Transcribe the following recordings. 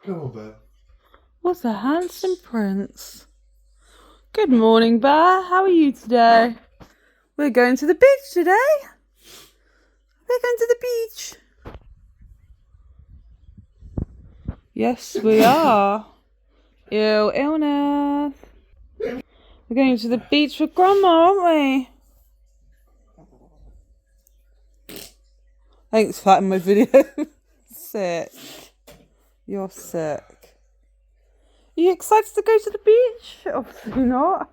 Come on, Bear. What a handsome prince. Good morning, Bear. How are you today? We're going to the beach today. We're going to the beach. Yes, we are. Illness. We're going to the beach with Grandma, aren't we? Thanks for that in my video. Sick. You're sick. Are you excited to go to the beach? Obviously not.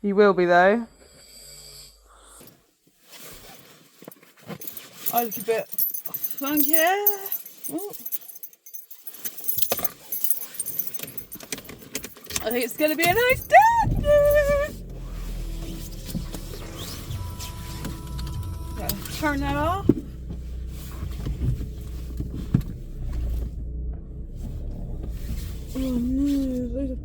You will be though. I look a bit funky. Ooh. I think it's going to be a nice day. Okay, turn that off. Oh no, there's a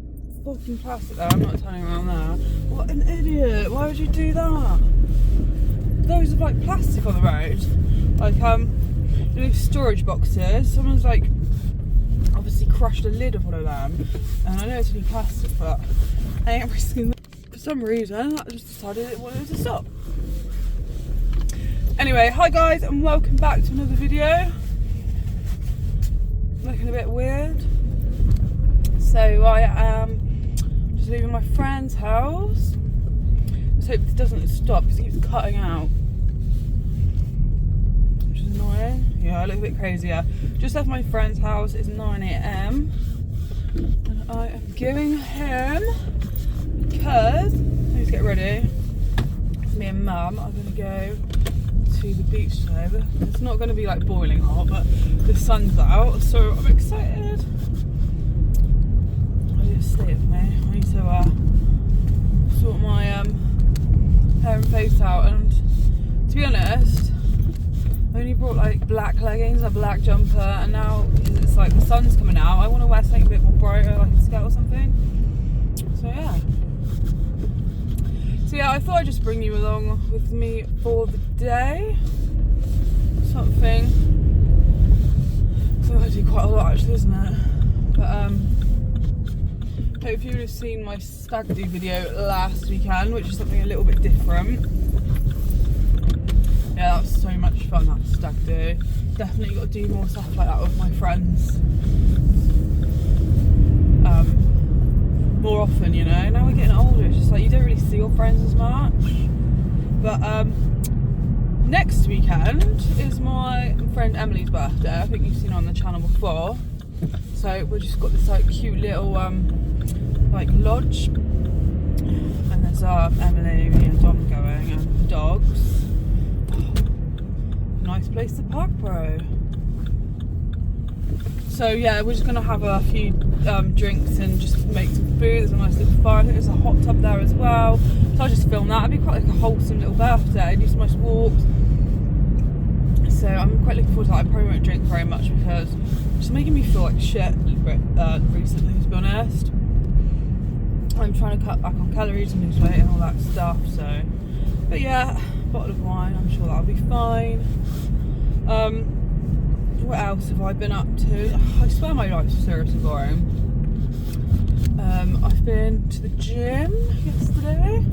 fucking plastic there. I'm not turning around there. What an idiot. Why would you do that? Those are like plastic on the road. Like, you know, storage boxes. Someone's like obviously crushed the lid of one of them. And I know it's only plastic, but I ain't risking that. For some reason, I just decided it wanted to stop. Anyway, hi guys, and welcome back to another video. Looking a bit weird. So I am just leaving my friend's house. Let's hope this doesn't stop because it keeps cutting out, which is annoying. Yeah, I look a bit crazy. Yeah. Just left my friend's house. It's 9 AM and I am going home because I need to get ready. Me and Mum are going to go to the beach today. It's not going to be like boiling hot, but the sun's out, so I'm excited. Stay with me. I need to sort my hair and face out, and to be honest, I only brought like black leggings, a black jumper, and now because it's like the sun's coming out, I want to wear something a bit more brighter, like a skirt or something. So yeah, I thought I'd just bring you along with me for the day. Something. So I do quite a lot actually, isn't it? But hope you would have seen my stag do video last weekend, which is something a little bit different. Yeah, that was so much fun, that stag do. Definitely got to do more stuff like that with my friends. More often, you know. Now we're getting older, it's just like you don't really see your friends as much. But next weekend is my friend Emily's birthday. I think you've seen her on the channel before. So we've just got this like cute little like lodge, and there's Emily, me and Dom going, and the dogs. Nice place to park, bro. So yeah, we're just gonna have a few drinks and just make some food. There's a nice little fire. I think there's a hot tub there as well. So I'll just film that. It'd be quite like a wholesome little birthday. Do some nice walks. So I'm quite looking forward to that. I probably won't drink very much because it's just making me feel like shit recently, to be honest. I'm trying to cut back on calories and lose weight and all that stuff, so. But yeah, bottle of wine, I'm sure that'll be fine. What else have I been up to? I swear my life's seriously boring. I've been to the gym yesterday,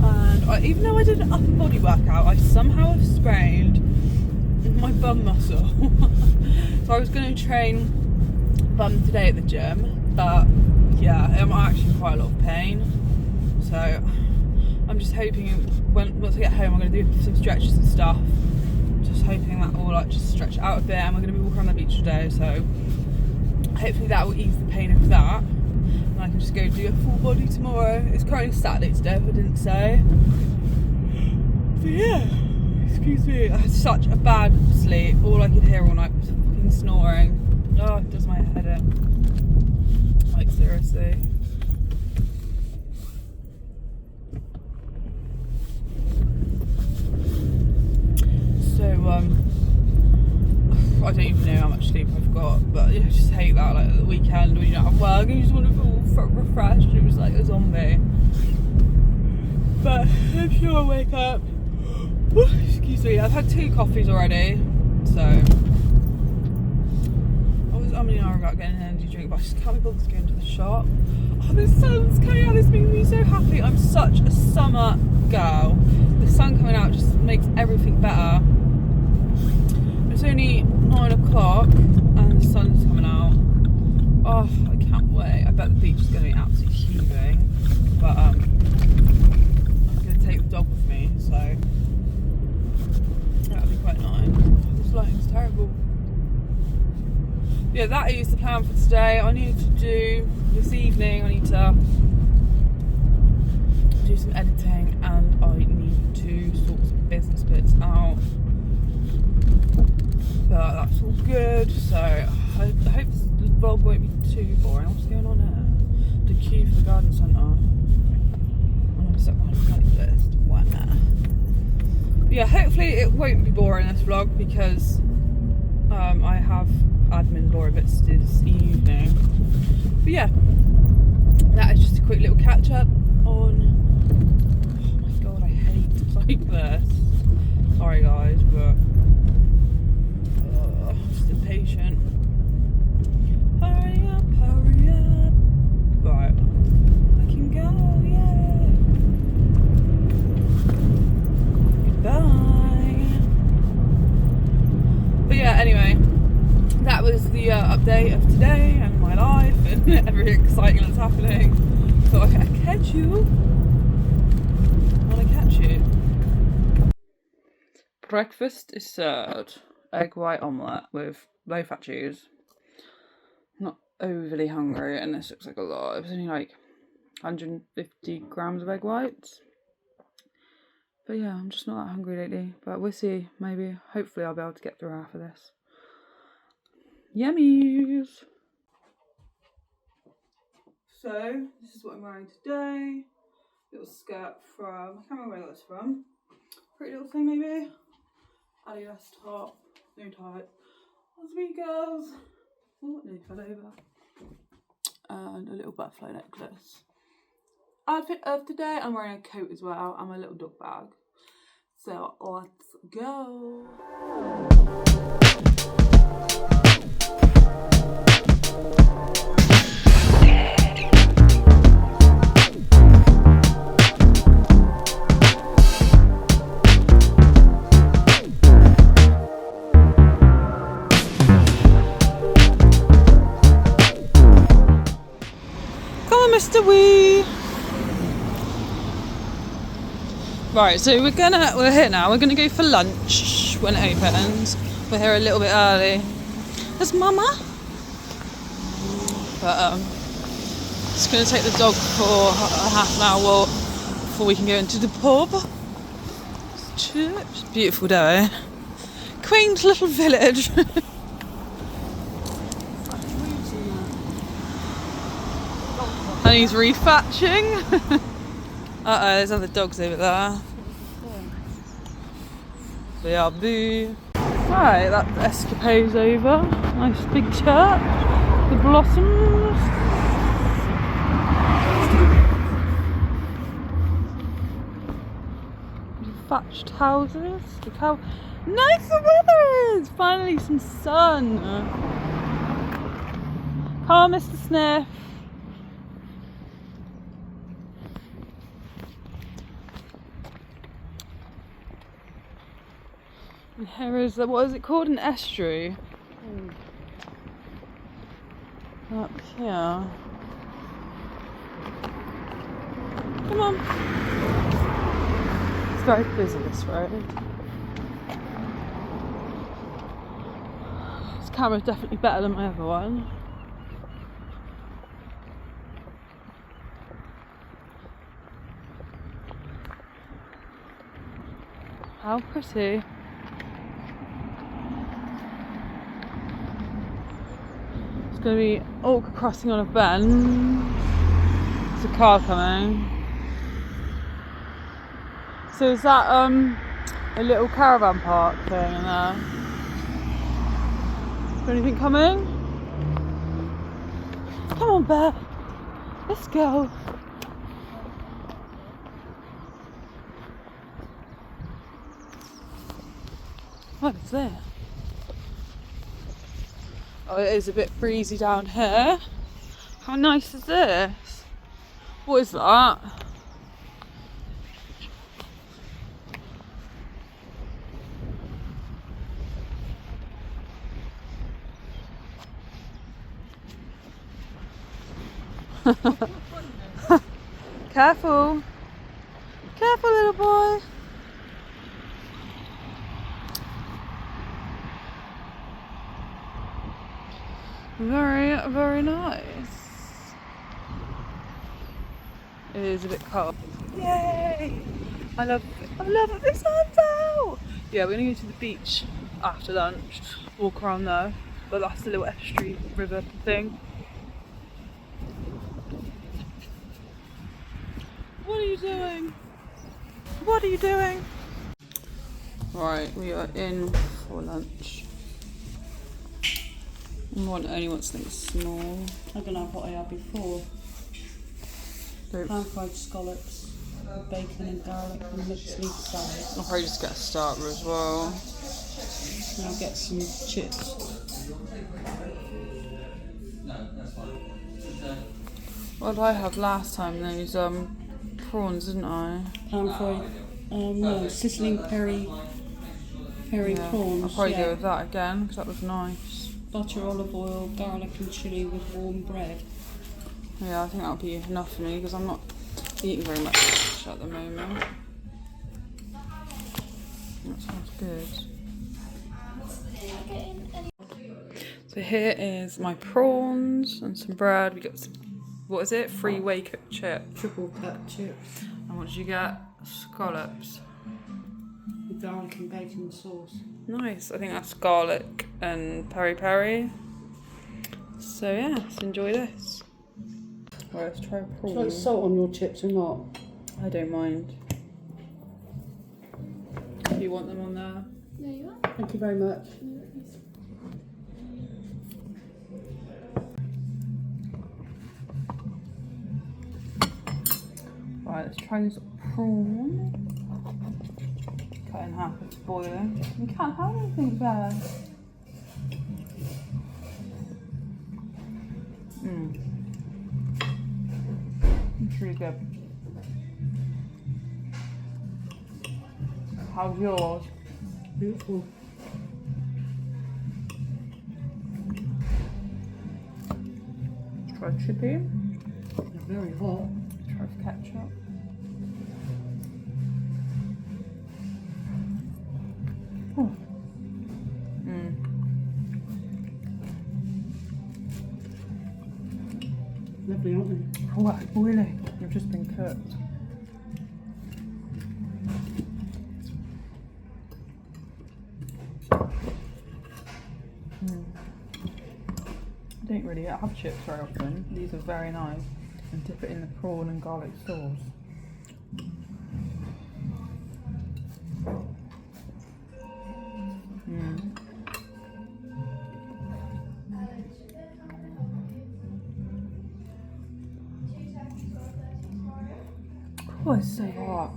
and even though I did an upper body workout, I somehow have sprained my bum muscle. So I was going to train bum today at the gym, but yeah, I'm actually in quite a lot of pain. So I'm just hoping once I get home, I'm going to do some stretches and stuff. Just hoping that will like just stretch out a bit, and we're going to be walking around the beach today. So hopefully that will ease the pain of that, and I can just go do a full body tomorrow. It's currently Saturday today, if I didn't say. But yeah. Excuse me, I had such a bad sleep. All I could hear all night was fucking snoring. Oh, it does my head in. Like, seriously. So, I don't even know how much sleep I've got, but I just hate that, like, at the weekend when you don't have work and you just want to feel refreshed and just like a zombie. But I'm sure I'll wake up. Excuse me, I've had 2 coffees already, so umming and ahhing about getting an energy drink, but I just can't be bothered to go into the shop. Oh, the sun's coming out. This makes me so happy. I'm such a summer girl. The sun coming out just makes everything better. It's only 9 o'clock and the sun's coming out. Oh, I can't wait. I bet the beach is going to be absolutely heaving. But I'm going to take the dog with me, so that'll be quite nice. This lighting's terrible. Yeah, that is the plan for today. I need to do this evening. I need to do some editing and I need to sort some business bits out. But that's all good. So I hope this vlog won't be too boring. What's going on here? The queue for the garden centre. I'm gonna set behind the playlist. Wow. Yeah, hopefully it won't be boring this vlog because I have admin boring bits to do this evening. But yeah, that is just a quick little catch up on. Oh my god, I hate like this. Sorry guys, but I'm just impatient. Hurry up, hurry up. Right, I can go, yeah. Goodbye. But yeah, anyway. That was the update of today and my life and everything exciting that's happening. So I catch you when I catch you. Breakfast is served. Egg white omelette with low fat cheese. Not overly hungry and this looks like a lot. It was only like 150 grams of egg whites. But yeah, I'm just not that hungry lately. But we'll see. Maybe, hopefully I'll be able to get through half of this. Yummies! So, this is what I'm wearing today. Little skirt from, I can't remember where that's from. Pretty little thing maybe. Adidas top, no tie. That's me girls. Oh, it nearly fell over. And a little butterfly necklace. Outfit of today, I'm wearing a coat as well and my little dog bag. So, let's go. Mr. Wee. Right, so we're here now. We're gonna go for lunch when it opens. We're here a little bit early. There's Mama. But just gonna take the dog for a half an hour walk before we can go into the pub. It's a beautiful day. Quaint little village. And he's refetching. Uh-oh, there's other dogs over there. They are boo. Right, that escapade's over. Nice big church. The blossoms. Thatched houses. Look how nice the weather is. Finally some sun. Come on, Mr. Sniff. And here is what is it called? An estuary. Up here. Come on. It's very busy this road. This camera's definitely better than my other one. How pretty. It's going to be awkward crossing on a bend. There's a car coming. So is that a little caravan park thing in there? Is there anything coming? Come on, Bear. Let's go. What is there? Oh, it is a bit breezy down here. How nice is this? What is that? Careful. Careful, little boy. Very, very nice. It is a bit cold. Yay! I love it. The sun's out. Yeah, we're gonna go to the beach after lunch. Walk around there, but that's the little estuary river thing. What are you doing? What are you doing? Right, we are in for lunch. One only wants something small. I'm gonna have what I had before. Pan-fried scallops, bacon and garlic and mixed leaf salad. I'll probably just get a starter as well. And I'll get some chips. What did I have last time? Those prawns, didn't I? Pan-fried, no, sizzling peri prawns. I'll probably yeah. go with that again because that was nice. Butter, olive oil, garlic and chilli with warm bread. Yeah, I think that'll be enough for me because I'm not eating very much at the moment. That sounds good. So here is my prawns and some bread. We got some, what is it? Freeway cooked chips. Triple cut chips. And what did you get? Scallops. With garlic and bacon sauce. Nice. I think that's garlic and peri peri. So yeah, let's enjoy this. Right, let's try Would you like prawns. salt on your chips or not? I don't mind. Do you want them on there? There you are. Thank you very much. Right, let's try this prawn. Cut in half, it's boiling. You can't have anything bad. It's really good. How's yours? Beautiful. Let's try chippy. They're very hot. Let's try ketchup. Oh. Lovely, aren't they? Oh, that's boiling. They've just been cooked. I don't really have chips very often. These are very nice. And dip it in the prawn and garlic sauce. Oh, it's so hot.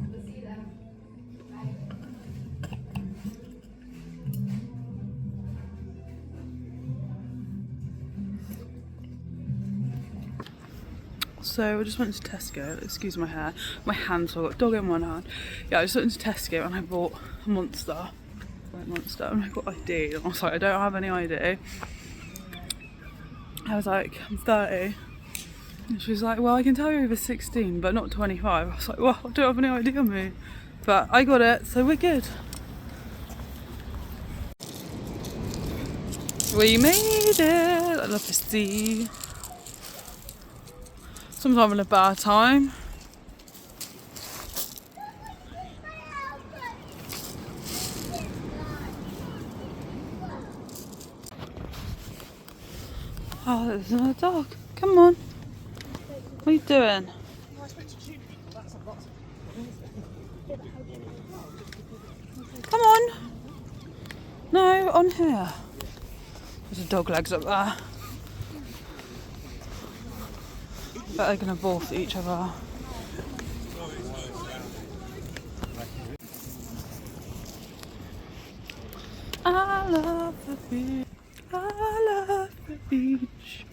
So I just went to Tesco, excuse my hair, my hands, so I've got a dog in one hand. Yeah, I just went to Tesco and I bought a Monster, and I got ID, and I was like, I don't have any ID. I was like, I'm 30. And she was like, well, I can tell you're over 16, but not 25. I was like, well, I don't have any ID on me. But I got it, so we're good. We made it! I love to see. Someone's having a bad time. Oh, there's another dog. Come on. What are you doing? Come on. No, on here. There's a dog legs up there. But they're going to both each other. I love the beach. I love the beach.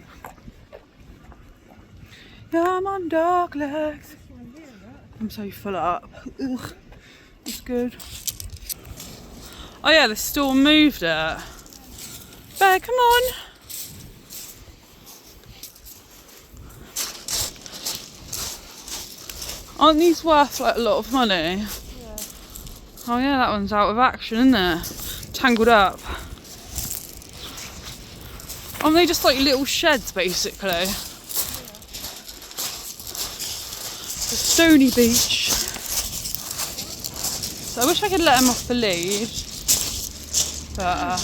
Yeah, I'm on dog legs. I'm so full up. Ugh, it's good. Oh yeah, the storm moved it. Bear, come on. Aren't these worth like a lot of money? Yeah. Oh yeah, that one's out of action, isn't it? Tangled up. Aren't they just like little sheds basically? Yeah. The stony beach. So I wish I could let him off the lead. But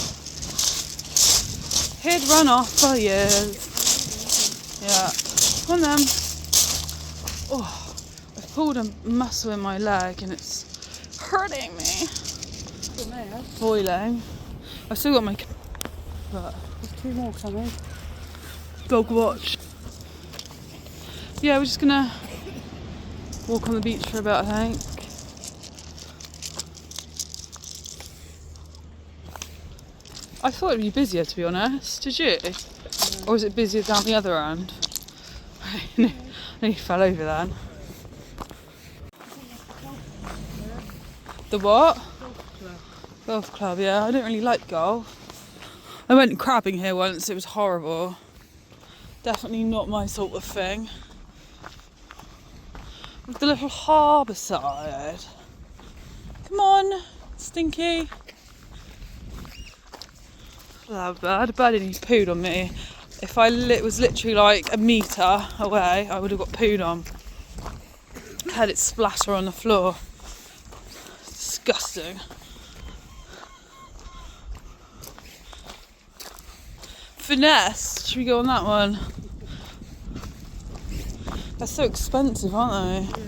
he'd run off for years. Yeah. Come on then. Oh. I've pulled a muscle in my leg and it's hurting me. Boiling. I've still got my... But There's 2 more coming. Dog watch. Yeah, we're just gonna walk on the beach for a bit, I think. I thought it'd be busier, to be honest. Did you? Yeah. Or was it busier down the other end? I nearly fell over then. The what? Golf club. Golf club, yeah. I don't really like golf. I went crabbing here once, it was horrible. Definitely not my sort of thing. With the little harbour side. Come on, Stinky. Oh, I had a birdie and he pooed on me. If I was literally like a metre away, I would have got pooed on. I had it splatter on the floor. Disgusting. Finesse, should we go on that one? They're so expensive, aren't they? Yeah.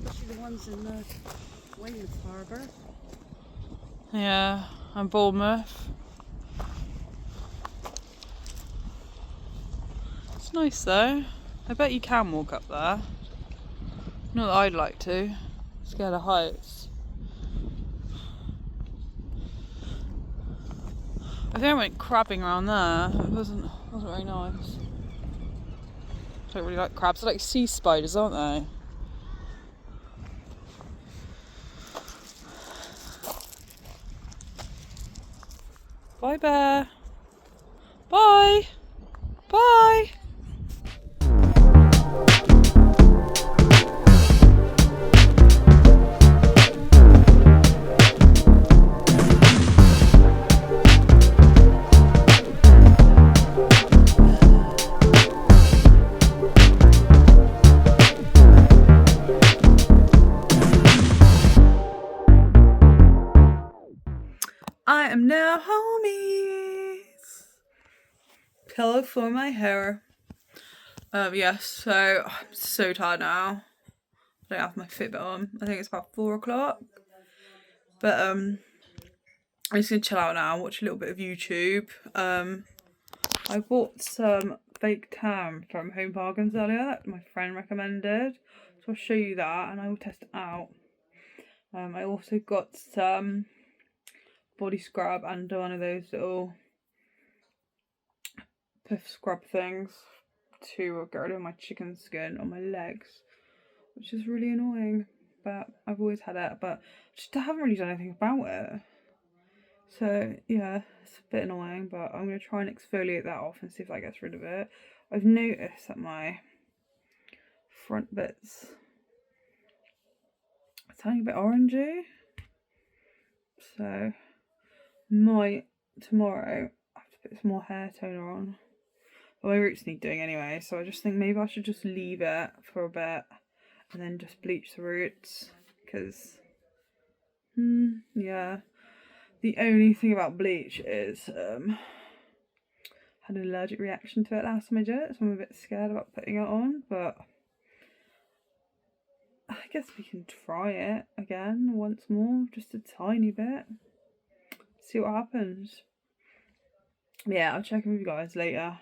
Especially the ones in the Weymouth Harbour. Yeah, and Bournemouth. It's nice though. I bet you can walk up there. Not that I'd like to. Scared of heights. I think I went crabbing around there. It wasn't very nice. I don't really like crabs. They're like sea spiders, aren't they? Bye, bear. Bye. Bye. I am now homies. Pillow for my hair. Yes, so I'm so tired now. I don't have my Fitbit on. I think it's about 4 o'clock. But I'm just gonna chill out now, watch a little bit of YouTube. I bought some fake tan from Home Bargains earlier that my friend recommended. So I'll show you that and I will test it out. I also got some body scrub and one of those little puff scrub things to get rid of my chicken skin on my legs, which is really annoying, but I've always had it, but just haven't really done anything about it. So yeah, it's a bit annoying, but I'm going to try and exfoliate that off and see if that gets rid of it. I've noticed that my front bits are a tiny bit orangey, so might tomorrow I have to put some more hair toner on. But my roots need doing anyway, so I just think maybe I should just leave it for a bit and then just bleach the roots, because yeah, the only thing about bleach is I had an allergic reaction to it last time I did it, so I'm a bit scared about putting it on, but I guess we can try it again once more, just a tiny bit, see what happens. Yeah, I'll check in with you guys later.